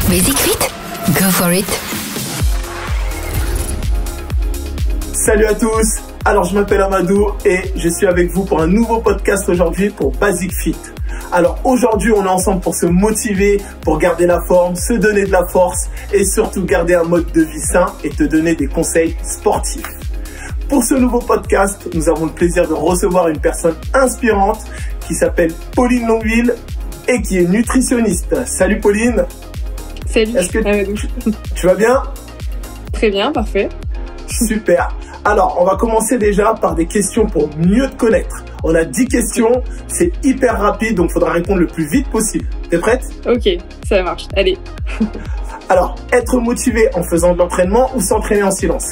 Basic Fit, go for it. Salut à tous, alors je m'appelle Amadou et je suis avec vous pour un nouveau podcast aujourd'hui pour Basic Fit. Alors aujourd'hui on est ensemble pour se motiver, pour garder la forme, se donner de la force et surtout garder un mode de vie sain et te donner des conseils sportifs. Pour ce nouveau podcast, nous avons le plaisir de recevoir une personne inspirante qui s'appelle Pauline Longueville et qui est nutritionniste. Salut Pauline. Salut. Est-ce que tu vas bien? Très bien, parfait. Super. Alors, on va commencer déjà par des questions pour mieux te connaître. On a 10 questions, c'est hyper rapide, donc il faudra répondre le plus vite possible. T'es prête? Ok, ça marche. Allez. Alors, être motivé en faisant de l'entraînement ou s'entraîner en silence?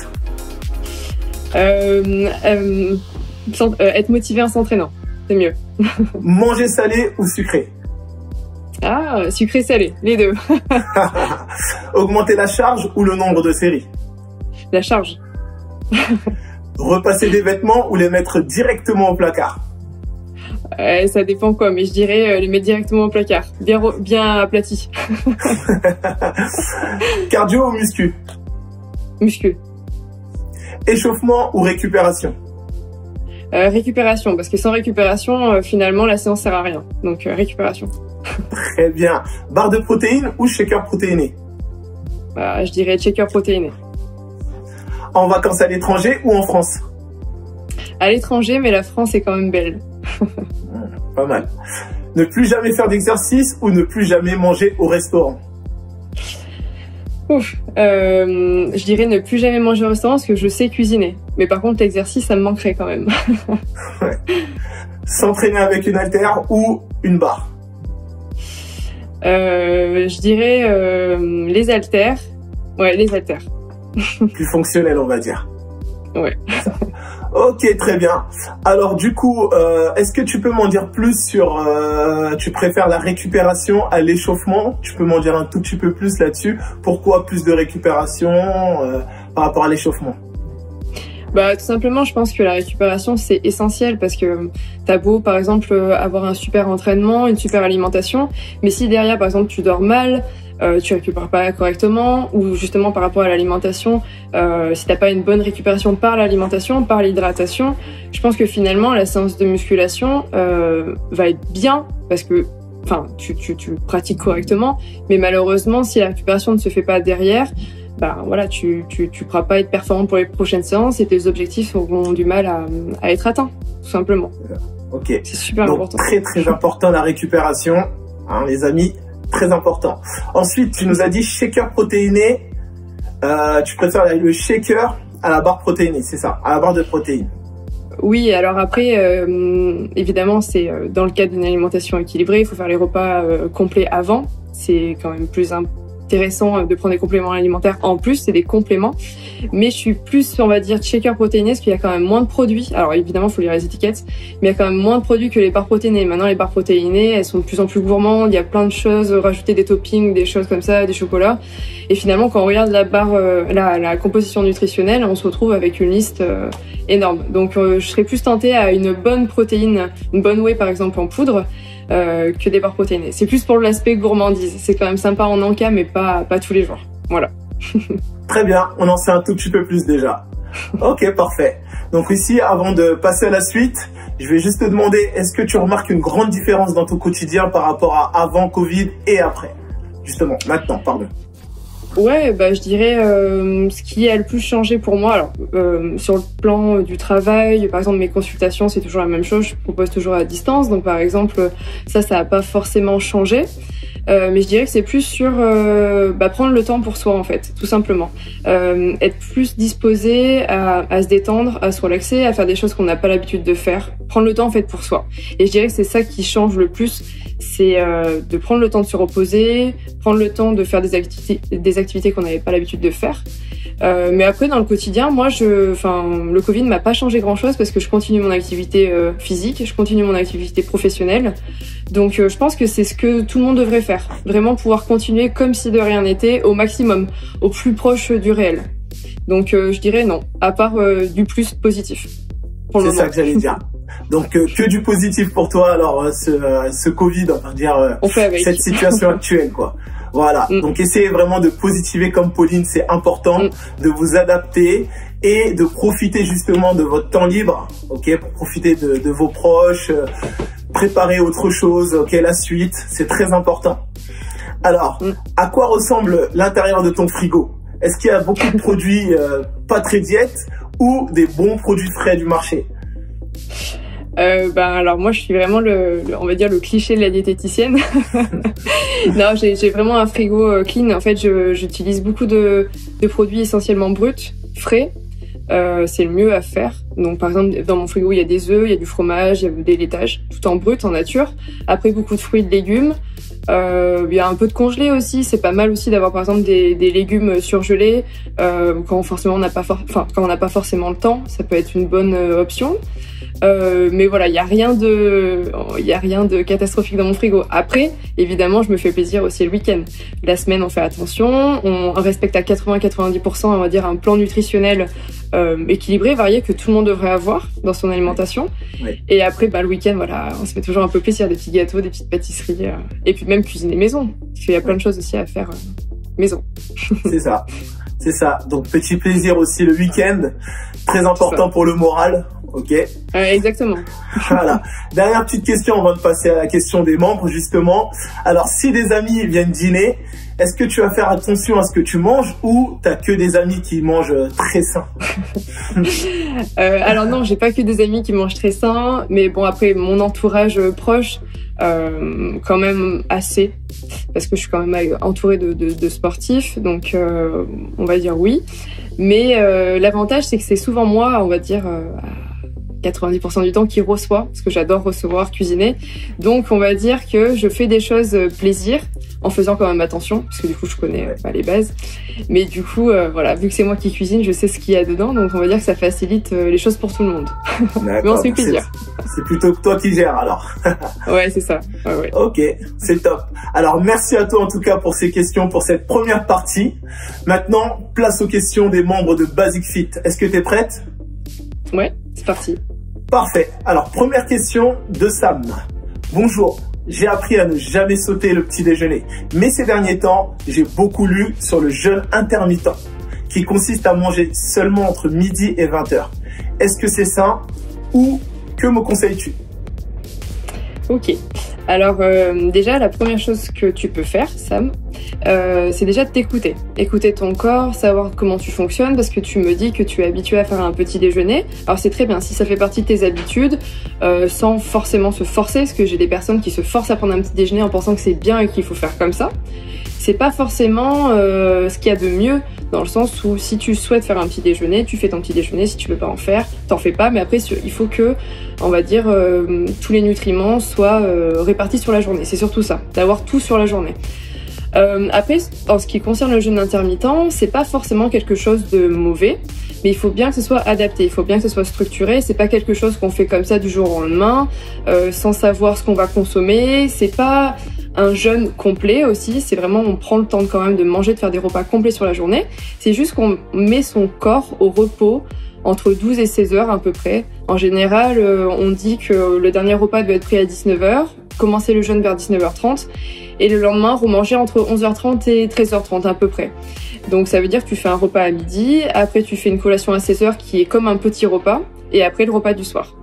Être motivé en s'entraînant, c'est mieux. Manger salé ou sucré? Ah, sucré-salé, les deux. Augmenter la charge ou le nombre de séries? La charge. Repasser des vêtements ou les mettre directement au placard? Ça dépend quoi, mais je dirais les mettre directement au placard. Bien aplati. Cardio ou muscu? Muscu. Échauffement ou récupération? Récupération, parce que sans récupération, finalement, la séance sert à rien. Donc, récupération. Très bien. Barre de protéines ou shaker protéiné? Je dirais shaker protéiné. En vacances à l'étranger ou en France? À l'étranger, mais la France est quand même belle. Pas mal. Ne plus jamais faire d'exercice ou ne plus jamais manger au restaurant? Je dirais ne plus jamais manger au restaurant parce que je sais cuisiner. Mais par contre, l'exercice, ça me manquerait quand même. Ouais. S'entraîner avec une haltère ou une barre? Je dirais les haltères. Ouais, les haltères. Plus fonctionnel, on va dire. Ouais. Ok, très bien. Alors du coup, est-ce que tu peux m'en dire plus sur... tu préfères la récupération à l'échauffement? Tu peux m'en dire un tout petit peu plus là-dessus? Pourquoi plus de récupération par rapport à l'échauffement? Tout simplement, je pense que la récupération, c'est essentiel parce que t'as beau, par exemple, avoir un super entraînement, une super alimentation, mais si derrière, par exemple, tu dors mal, tu récupères pas correctement, ou justement par rapport à l'alimentation, si t'as pas une bonne récupération par l'alimentation, par l'hydratation, je pense que finalement, la séance de musculation va être bien parce que tu pratiques correctement, mais malheureusement, si la récupération ne se fait pas derrière, tu pourras pas être performant pour les prochaines séances et tes objectifs auront du mal à être atteints, tout simplement. Ok. C'est super Donc, important. très très important la récupération, hein, les amis, très important. Ensuite, tu nous as dit shaker protéiné. Tu préfères le shaker à la barre protéinée, c'est ça, à la barre de protéines? Oui, alors après, évidemment, c'est dans le cadre d'une alimentation équilibrée, il faut faire les repas complets avant. C'est quand même plus intéressant de prendre des compléments alimentaires en plus, c'est des compléments. Mais je suis plus, on va dire, shaker protéiné parce qu'il y a quand même moins de produits. Alors évidemment, il faut lire les étiquettes, mais il y a quand même moins de produits que les barres protéinées. Maintenant, les barres protéinées, elles sont de plus en plus gourmandes, il y a plein de choses, rajouter des toppings, des choses comme ça, des chocolats. Et finalement, quand on regarde la barre, la composition nutritionnelle, on se retrouve avec une liste énorme. Donc je serais plus tentée à une bonne protéine, une bonne whey par exemple en poudre, que des barres protéinées. C'est plus pour l'aspect gourmandise. C'est quand même sympa en encas, mais pas tous les jours. Voilà. Très bien, on en sait un tout petit peu plus déjà. Ok, parfait. Donc ici, avant de passer à la suite, je vais juste te demander, est-ce que tu remarques une grande différence dans ton quotidien par rapport à avant Covid et après? Justement, maintenant, pardon. Ouais, je dirais ce qui a le plus changé pour moi. Alors, sur le plan du travail, par exemple, mes consultations, c'est toujours la même chose. Je propose toujours à distance. Donc, par exemple, ça n'a pas forcément changé. Mais je dirais que c'est plus sur prendre le temps pour soi, en fait, tout simplement. Être plus disposé à se détendre, à se relaxer, à faire des choses qu'on n'a pas l'habitude de faire. Prendre le temps, en fait, pour soi. Et je dirais que c'est ça qui change le plus. C'est de prendre le temps de se reposer, prendre le temps de faire des activités qu'on n'avait pas l'habitude de faire. Mais après, dans le quotidien, moi, le Covid m'a pas changé grand-chose parce que je continue mon activité physique, je continue mon activité professionnelle. Donc, je pense que c'est ce que tout le monde devrait faire. Vraiment pouvoir continuer comme si de rien n'était au maximum, au plus proche du réel. Donc, je dirais non, à part du plus positif. C'est ça que j'allais dire. Donc, que du positif pour toi, alors, ce Covid, on va dire, cette situation actuelle, quoi. Voilà. Donc essayez vraiment de positiver comme Pauline, c'est important, de vous adapter et de profiter justement de votre temps libre, ok, pour profiter de vos proches, préparer autre chose, ok, la suite, c'est très important. Alors, à quoi ressemble l'intérieur de ton frigo? Est-ce qu'il y a beaucoup de produits pas très diète ou des bons produits frais du marché? Alors moi je suis vraiment on va dire le cliché de la diététicienne. Non, j'ai vraiment un frigo clean. En fait, j'utilise beaucoup de produits essentiellement bruts, frais. C'est le mieux à faire. Donc par exemple dans mon frigo il y a des œufs, il y a du fromage, il y a des laitages, tout en brut, en nature. Après beaucoup de fruits et de légumes. Il y a un peu de congelé aussi. C'est pas mal aussi d'avoir par exemple des légumes surgelés quand forcément on n'a pas quand on n'a pas forcément le temps. Ça peut être une bonne option. Mais voilà, il y a rien de catastrophique dans mon frigo. Après, évidemment, je me fais plaisir aussi le week-end. La semaine, on fait attention, on respecte à 80-90%, on va dire, un plan nutritionnel équilibré, varié, que tout le monde devrait avoir dans son alimentation. Oui. Et après, le week-end, voilà, on se fait toujours un peu plaisir, des petits gâteaux, des petites pâtisseries, et puis même cuisiner maison. Parce qu'il y a plein de choses aussi à faire maison. C'est ça. Donc petit plaisir aussi le week-end, très important pour le moral. Ok. Exactement. Voilà. Dernière petite question avant de passer à la question des membres justement. Alors si des amis viennent dîner, est-ce que tu vas faire attention à ce que tu manges ou t'as que des amis qui mangent très sain? Alors non, j'ai pas que des amis qui mangent très sain, mais bon après mon entourage proche quand même assez, parce que je suis quand même entourée de sportifs, donc on va dire oui. Mais l'avantage c'est que c'est souvent moi, on va dire 90% du temps qui reçoit, parce que j'adore recevoir, cuisiner. Donc on va dire que je fais des choses plaisir en faisant quand même attention, parce que du coup je connais pas les bases. Mais du coup voilà, vu que c'est moi qui cuisine, je sais ce qu'il y a dedans, donc on va dire que ça facilite les choses pour tout le monde. Mais on se fait plaisir. C'est plutôt que toi qui gères alors. Ouais, c'est ça. Ouais. Ok, c'est top. Alors merci à toi en tout cas pour ces questions, pour cette première partie. Maintenant, place aux questions des membres de Basic Fit. Est-ce que tu es prête? Ouais, c'est parti. Parfait. Alors, première question de Sam. Bonjour, j'ai appris à ne jamais sauter le petit déjeuner. Mais ces derniers temps, j'ai beaucoup lu sur le jeûne intermittent, qui consiste à manger seulement entre midi et 20h. Est-ce que c'est sain ou que me conseilles-tu? Ok. Alors déjà, la première chose que tu peux faire, Sam, c'est déjà de t'écouter. Écouter ton corps, savoir comment tu fonctionnes, parce que tu me dis que tu es habitué à faire un petit déjeuner. Alors c'est très bien, si ça fait partie de tes habitudes, sans forcément se forcer, parce que j'ai des personnes qui se forcent à prendre un petit déjeuner en pensant que c'est bien et qu'il faut faire comme ça. C'est pas forcément ce qu'il y a de mieux, dans le sens où si tu souhaites faire un petit déjeuner, tu fais ton petit déjeuner. Si tu veux pas en faire, t'en fais pas. Mais après, il faut que, on va dire, tous les nutriments soient répartis sur la journée. C'est surtout ça, d'avoir tout sur la journée. Après, en ce qui concerne le jeûne intermittent, c'est pas forcément quelque chose de mauvais, mais il faut bien que ce soit adapté, il faut bien que ce soit structuré. C'est pas quelque chose qu'on fait comme ça du jour au lendemain, sans savoir ce qu'on va consommer. C'est pas un jeûne complet aussi, c'est vraiment on prend le temps quand même de manger, de faire des repas complets sur la journée. C'est juste qu'on met son corps au repos entre 12 et 16 heures à peu près. En général, on dit que le dernier repas doit être pris à 19h, commencer le jeûne vers 19h30 et le lendemain remanger entre 11h30 et 13h30 à peu près. Donc ça veut dire que tu fais un repas à midi, après tu fais une collation à 16h qui est comme un petit repas et après le repas du soir.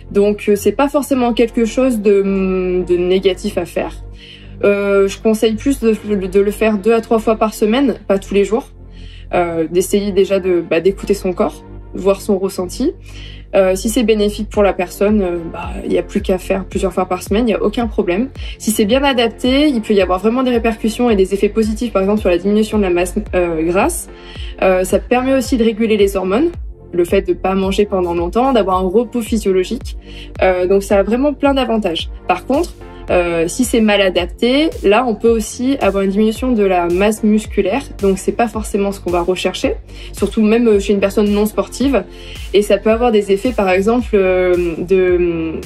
Donc c'est pas forcément quelque chose de négatif à faire. Je conseille plus de le faire 2 à 3 fois par semaine, pas tous les jours. D'essayer déjà d'écouter son corps, voir son ressenti. Si c'est bénéfique pour la personne, il y a plus qu'à faire plusieurs fois par semaine, il y a aucun problème. Si c'est bien adapté, il peut y avoir vraiment des répercussions et des effets positifs, par exemple sur la diminution de la masse grasse. Ça permet aussi de réguler les hormones, le fait de pas manger pendant longtemps, d'avoir un repos physiologique. Donc ça a vraiment plein d'avantages. Par contre, si c'est mal adapté, là on peut aussi avoir une diminution de la masse musculaire, donc c'est pas forcément ce qu'on va rechercher, surtout même chez une personne non sportive, et ça peut avoir des effets par exemple on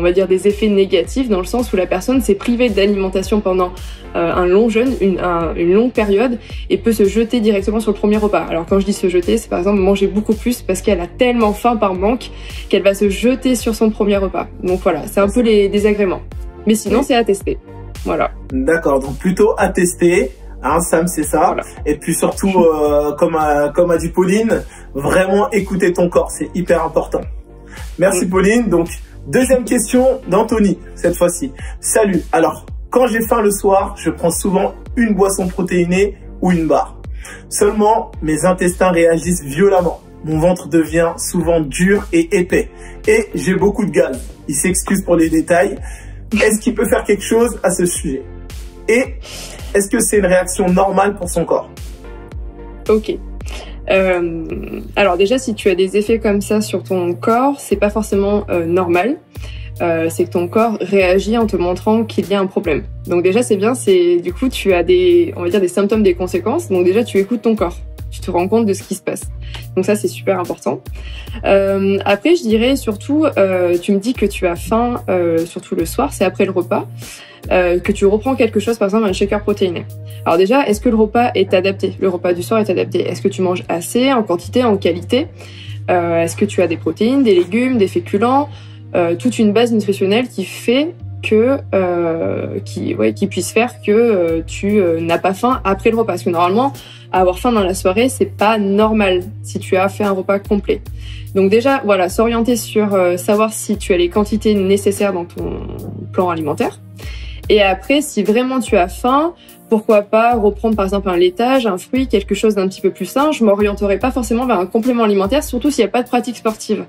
va dire des effets négatifs dans le sens où la personne s'est privée d'alimentation pendant un long jeûne, une longue période, et peut se jeter directement sur le premier repas. Alors quand je dis se jeter, c'est par exemple manger beaucoup plus parce qu'elle a tellement faim par manque qu'elle va se jeter sur son premier repas. Donc voilà, c'est un peu les désagréments. Mais sinon, c'est à tester. Voilà. D'accord, donc plutôt à tester. Hein, Sam, c'est ça. Voilà. Et puis surtout, comme a dit Pauline, vraiment écouter ton corps, c'est hyper important. Merci Pauline. Donc, deuxième question d'Anthony, cette fois-ci. Salut. Alors, quand j'ai faim le soir, je prends souvent une boisson protéinée ou une barre. Seulement, mes intestins réagissent violemment. Mon ventre devient souvent dur et épais. Et j'ai beaucoup de gaz. Il s'excuse pour les détails. Est-ce qu'il peut faire quelque chose à ce sujet? Et est-ce que c'est une réaction normale pour son corps? Ok. Alors déjà, si tu as des effets comme ça sur ton corps, c'est pas forcément normal. C'est que ton corps réagit en te montrant qu'il y a un problème. Donc déjà, c'est bien. Du coup, tu as on va dire des symptômes, des conséquences. Donc déjà, tu écoutes ton corps. Tu te rends compte de ce qui se passe. Donc ça, c'est super important. Après, je dirais surtout, tu me dis que tu as faim, surtout le soir, c'est après le repas, que tu reprends quelque chose, par exemple un shaker protéiné. Alors déjà, est-ce que le repas est adapté? Le repas du soir est adapté. Est-ce que tu manges assez, en quantité, en qualité? Est-ce que tu as des protéines, des légumes, des féculents, toute une base nutritionnelle qui fait qui puisse faire que tu n'as pas faim après le repas. Parce que normalement, avoir faim dans la soirée, c'est pas normal si tu as fait un repas complet. Donc déjà, voilà, s'orienter sur savoir si tu as les quantités nécessaires dans ton plan alimentaire. Et après, si vraiment tu as faim, pourquoi pas reprendre par exemple un laitage, un fruit, quelque chose d'un petit peu plus sain. Je m'orienterai pas forcément vers un complément alimentaire, surtout s'il n'y a pas de pratique sportive.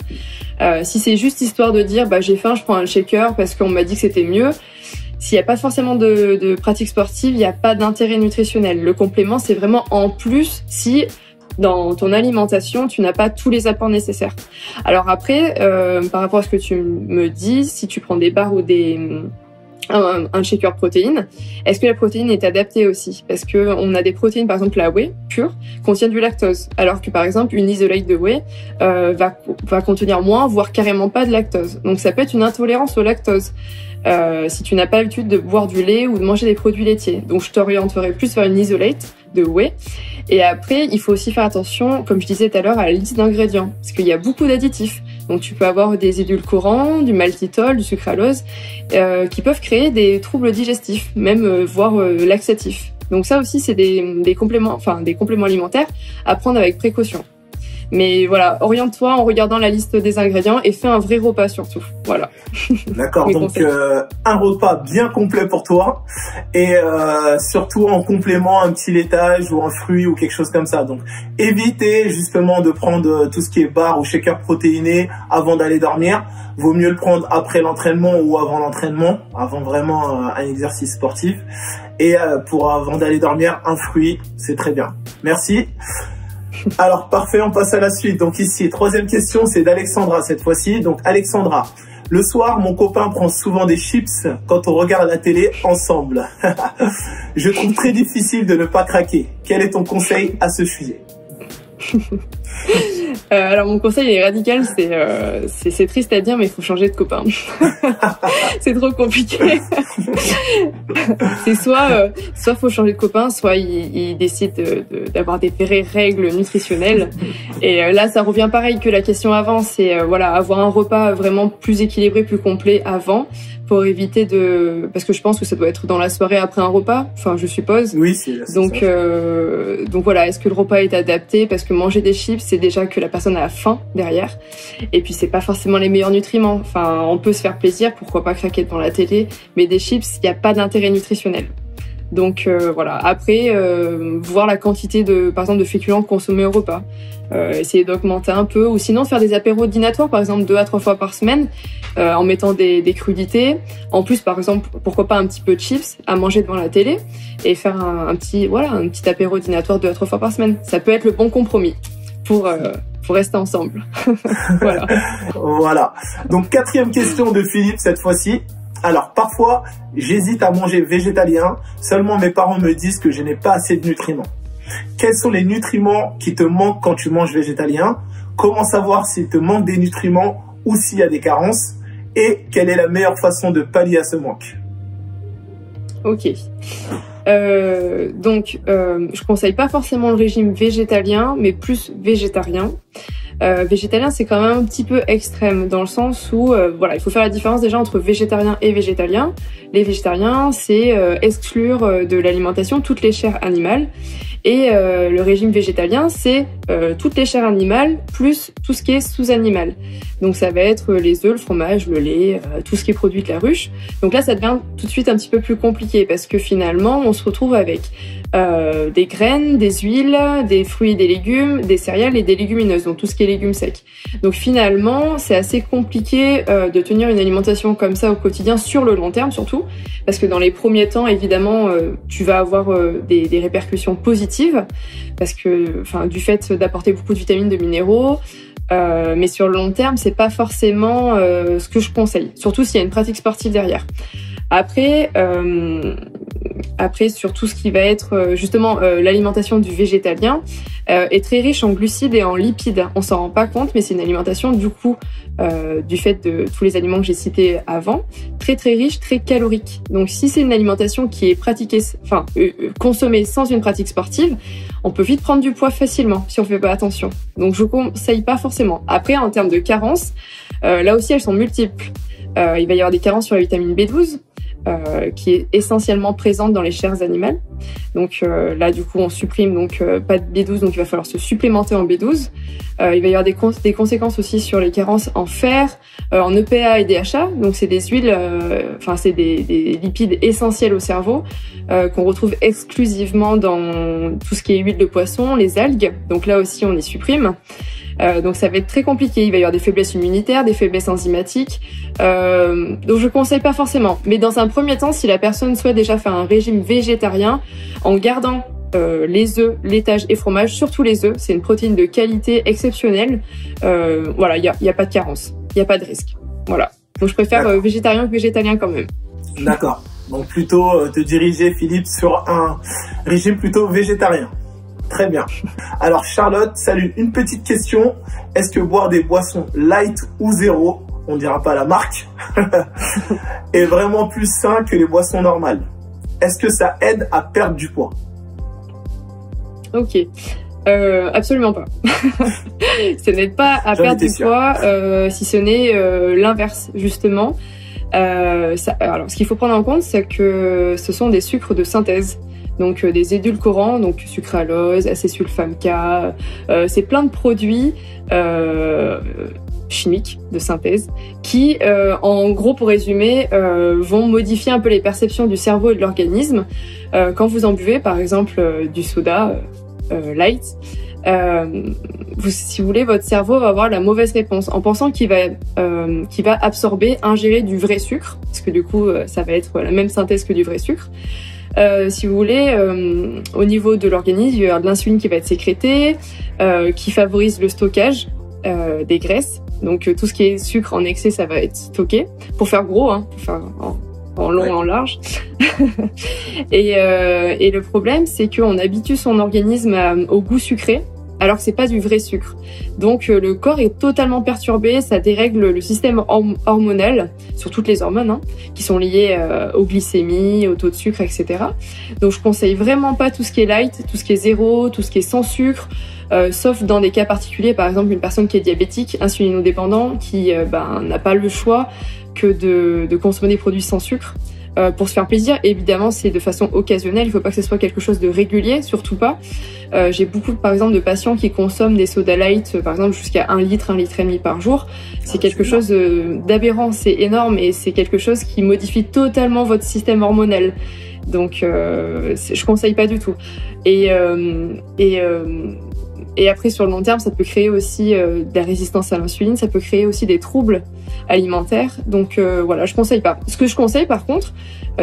Si c'est juste histoire de dire j'ai faim, je prends un shaker parce qu'on m'a dit que c'était mieux. S'il n'y a pas forcément de pratique sportive, il n'y a pas d'intérêt nutritionnel. Le complément, c'est vraiment en plus si dans ton alimentation, tu n'as pas tous les apports nécessaires. Alors après, par rapport à ce que tu me dis, si tu prends des barres ou un shaker protéine, est-ce que la protéine est adaptée aussi? Parce que on a des protéines, par exemple la whey pure, contient du lactose, alors que par exemple une isolate de whey va contenir moins, voire carrément pas de lactose. Donc ça peut être une intolérance au lactose. Si tu n'as pas l'habitude de boire du lait ou de manger des produits laitiers. Donc je t'orienterai plus vers une isolate de whey. Et après, il faut aussi faire attention, comme je disais tout à l'heure, à la liste d'ingrédients, parce qu'il y a beaucoup d'additifs. Donc tu peux avoir des édulcorants, du maltitol, du sucralose, qui peuvent créer des troubles digestifs, même voire laxatifs. Donc ça aussi, c'est des compléments alimentaires à prendre avec précaution. Mais voilà, oriente-toi en regardant la liste des ingrédients et fais un vrai repas surtout. Voilà. D'accord, donc un repas bien complet pour toi et surtout en complément un petit laitage ou un fruit ou quelque chose comme ça. Donc évitez justement de prendre tout ce qui est barre ou shaker protéiné avant d'aller dormir. Vaut mieux le prendre après l'entraînement ou avant l'entraînement, avant vraiment un exercice sportif. Et avant d'aller dormir, un fruit, c'est très bien. Merci. Alors parfait, on passe à la suite. Donc ici, troisième question, c'est d'Alexandra cette fois-ci. Donc Alexandra, le soir, mon copain prend souvent des chips quand on regarde la télé ensemble. Je trouve très difficile de ne pas craquer. Quel est ton conseil à ce sujet? Alors mon conseil est radical, c'est triste à dire, mais il faut changer de copain. C'est trop compliqué. C'est soit faut changer de copain, soit il décide d'avoir des vraies règles nutritionnelles. Et là, ça revient pareil que la question avant, c'est avoir un repas vraiment plus équilibré, plus complet avant, pour éviter parce que je pense que ça doit être dans la soirée après un repas, enfin je suppose. Oui, c'est donc voilà, est-ce que le repas est adapté? Parce que manger des chips, c'est déjà que la personne a faim derrière, et puis c'est pas forcément les meilleurs nutriments. Enfin, on peut se faire plaisir, pourquoi pas craquer devant la télé, mais des chips, il n'y a pas d'intérêt nutritionnel. Donc voilà. Après, voir la quantité par exemple de féculents consommés au repas, essayer d'augmenter un peu, ou sinon faire des apéros dînatoires, par exemple 2 à 3 fois par semaine, en mettant des crudités. En plus, par exemple, pourquoi pas un petit peu de chips à manger devant la télé et faire un petit apéro dînatoire 2 à 3 fois par semaine. Ça peut être le bon compromis pour rester ensemble. Voilà. Voilà. Donc quatrième question de Philippe cette fois-ci. Alors, parfois, j'hésite à manger végétalien, seulement mes parents me disent que je n'ai pas assez de nutriments. Quels sont les nutriments qui te manquent quand tu manges végétalien? Comment savoir s'il te manque des nutriments ou s'il y a des carences? Et quelle est la meilleure façon de pallier à ce manque? Ok. Je conseille pas forcément le régime végétalien, mais plus végétarien. Végétalien, c'est quand même un petit peu extrême dans le sens où, voilà, il faut faire la différence déjà entre végétarien et végétalien. Les végétariens, c'est exclure de l'alimentation toutes les chairs animales. Et le régime végétalien, c'est toutes les chairs animales plus tout ce qui est sous-animal. Donc ça va être les œufs, le fromage, le lait, tout ce qui est produit de la ruche. Donc là, ça devient tout de suite un petit peu plus compliqué parce que finalement, on se retrouve avec des graines, des huiles, des fruits et des légumes, des céréales et des légumineuses, donc tout ce qui est légumes secs. Donc finalement, c'est assez compliqué de tenir une alimentation comme ça au quotidien sur le long terme surtout, parce que dans les premiers temps, évidemment, tu vas avoir des répercussions positives, parce que, enfin, du fait d'apporter beaucoup de vitamines, de minéraux. Mais sur le long terme, c'est pas forcément ce que je conseille, surtout s'il y a une pratique sportive derrière. Après, sur tout ce qui va être justement l'alimentation du végétalien est très riche en glucides et en lipides. On s'en rend pas compte, mais c'est une alimentation du coup du fait de tous les aliments que j'ai cités avant, très très riche, très calorique. Donc si c'est une alimentation qui est pratiquée, enfin consommée sans une pratique sportive, on peut vite prendre du poids facilement si on fait pas attention. Donc je conseille pas forcément. Après, en termes de carences, là aussi elles sont multiples. Il va y avoir des carences sur la vitamine B12. Qui est essentiellement présente dans les chairs animales. Donc là, du coup, on supprime donc pas de B12, donc il va falloir se supplémenter en B12. Il va y avoir des conséquences aussi sur les carences en fer, en EPA et DHA. Donc c'est des huiles, enfin c'est des lipides essentiels au cerveau qu'on retrouve exclusivement dans tout ce qui est huile de poisson, les algues. Donc là aussi, on les supprime. Donc ça va être très compliqué. Il va y avoir des faiblesses immunitaires, des faiblesses enzymatiques. Donc je conseille pas forcément. Mais dans un premier temps, si la personne souhaite déjà faire un régime végétarien, en gardant les œufs, laitage et fromage, surtout les œufs, c'est une protéine de qualité exceptionnelle. Voilà, il y a pas de carence, il y a pas de risque. Voilà. Donc je préfère végétarien que végétalien quand même. D'accord. Donc plutôt te diriger, Philippe, sur un régime plutôt végétarien. Très bien. Alors Charlotte, salut. Une petite question. Est-ce que boire des boissons light ou zéro, on dira pas la marque, est vraiment plus sain que les boissons normales? Est-ce que ça aide à perdre du poids? Ok. Absolument pas. Ça n'aide pas à perdre du poids, si ce n'est l'inverse, justement. Alors, ce qu'il faut prendre en compte, c'est que ce sont des sucres de synthèse. Donc des édulcorants, donc sucralose, acésulfame K, c'est plein de produits chimiques de synthèse qui, en gros, pour résumer, vont modifier un peu les perceptions du cerveau et de l'organisme. Quand vous en buvez, par exemple, du soda light, si vous voulez, votre cerveau va avoir la mauvaise réponse en pensant qu'il va absorber, ingérer du vrai sucre, parce que du coup, ça va être la même synthèse que du vrai sucre. Si vous voulez, au niveau de l'organisme, il va y avoir de l'insuline qui va être sécrétée, qui favorise le stockage des graisses. Donc tout ce qui est sucre en excès, ça va être stocké pour faire gros, hein, pour faire en long et en large. Et le problème, c'est qu'on habitue son organisme au goût sucré, alors que c'est pas du vrai sucre. Donc le corps est totalement perturbé, ça dérègle le système hormonal sur toutes les hormones, hein, qui sont liées aux glycémies, au taux de sucre, etc. Donc je conseille vraiment pas tout ce qui est light, tout ce qui est zéro, tout ce qui est sans sucre, sauf dans des cas particuliers, par exemple une personne qui est diabétique, insulinodépendant, qui n'a pas le choix que de consommer des produits sans sucre. Pour se faire plaisir, évidemment, c'est de façon occasionnelle. Il faut pas que ce soit quelque chose de régulier, surtout pas. J'ai beaucoup, par exemple, de patients qui consomment des soda light, par exemple, jusqu'à 1 litre, 1,5 litre par jour. C'est quelque chose d'aberrant, c'est énorme et c'est quelque chose qui modifie totalement votre système hormonal. Donc, je conseille pas du tout. Et après, sur le long terme, ça peut créer aussi de la résistance à l'insuline, ça peut créer aussi des troubles alimentaires. Donc voilà, je conseille pas. Ce que je conseille par contre,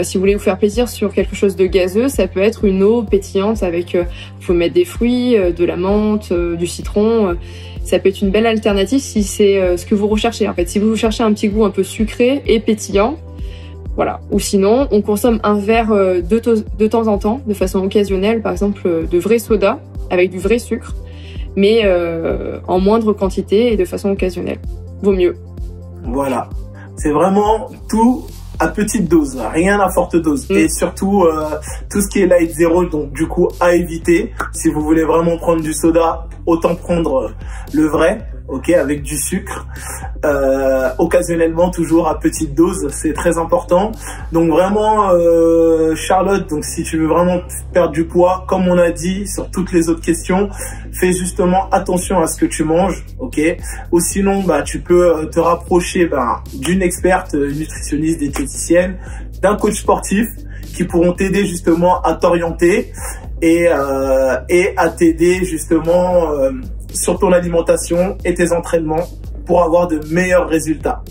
si vous voulez vous faire plaisir sur quelque chose de gazeux, ça peut être une eau pétillante avec, vous pouvez mettre des fruits, de la menthe, du citron. Ça peut être une belle alternative si c'est ce que vous recherchez. En fait, si vous cherchez un petit goût un peu sucré et pétillant, voilà. Ou sinon, on consomme un verre de temps en temps, de façon occasionnelle, par exemple de vrai soda avec du vrai sucre, mais en moindre quantité et de façon occasionnelle. Vaut mieux. Voilà. C'est vraiment tout à petite dose, rien à forte dose. Et surtout, tout ce qui est light zéro, donc du coup, à éviter. Si vous voulez vraiment prendre du soda, autant prendre le vrai, ok, avec du sucre, occasionnellement, toujours à petite dose, c'est très important. Donc vraiment, Charlotte, donc si tu veux vraiment perdre du poids, comme on a dit sur toutes les autres questions, fais justement attention à ce que tu manges, ok. Ou sinon, tu peux te rapprocher d'une experte nutritionniste, diététicienne, d'un coach sportif qui pourront t'aider justement à t'orienter et à t'aider justement sur ton alimentation et tes entraînements pour avoir de meilleurs résultats.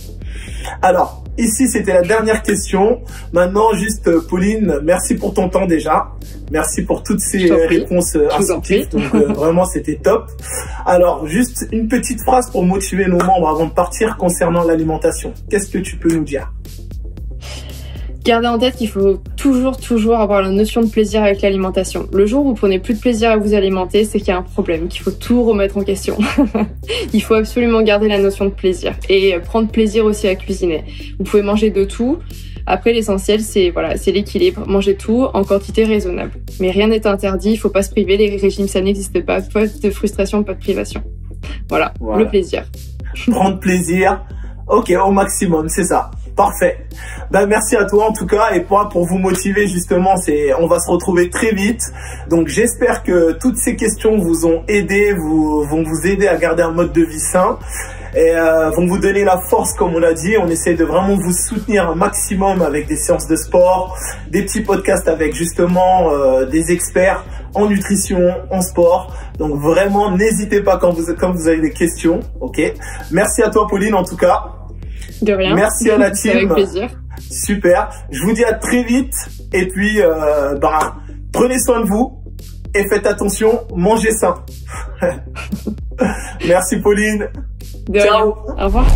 Alors, ici, c'était la dernière question. Maintenant, juste, Pauline, merci pour ton temps déjà. Merci pour toutes ces réponses instructives. Donc, vraiment, c'était top. Alors, juste une petite phrase pour motiver nos membres avant de partir concernant l'alimentation. Qu'est-ce que tu peux nous dire ? Gardez en tête qu'il faut toujours avoir la notion de plaisir avec l'alimentation. Le jour où vous prenez plus de plaisir à vous alimenter, c'est qu'il y a un problème, qu'il faut tout remettre en question. Il faut absolument garder la notion de plaisir et prendre plaisir aussi à cuisiner. Vous pouvez manger de tout. Après, l'essentiel, c'est l'équilibre. Manger tout en quantité raisonnable. Mais rien n'est interdit, il faut pas se priver. Les régimes, ça n'existe pas. Pas de frustration, pas de privation. Voilà. Le plaisir. Prendre plaisir. Ok, au maximum, c'est ça. Parfait. Merci à toi en tout cas, et pour vous motiver justement, on va se retrouver très vite. Donc j'espère que toutes ces questions vous ont aidé, vont vous aider à garder un mode de vie sain et vont vous donner la force comme on l'a dit. On essaie de vraiment vous soutenir un maximum avec des séances de sport, des petits podcasts avec justement des experts en nutrition, en sport. Donc vraiment n'hésitez pas quand vous avez des questions. Ok. Merci à toi Pauline en tout cas. De rien. Merci à la team. Avec plaisir. Super. Je vous dis à très vite. Et puis, prenez soin de vous et faites attention, mangez sain. Merci Pauline. De rien. Au revoir.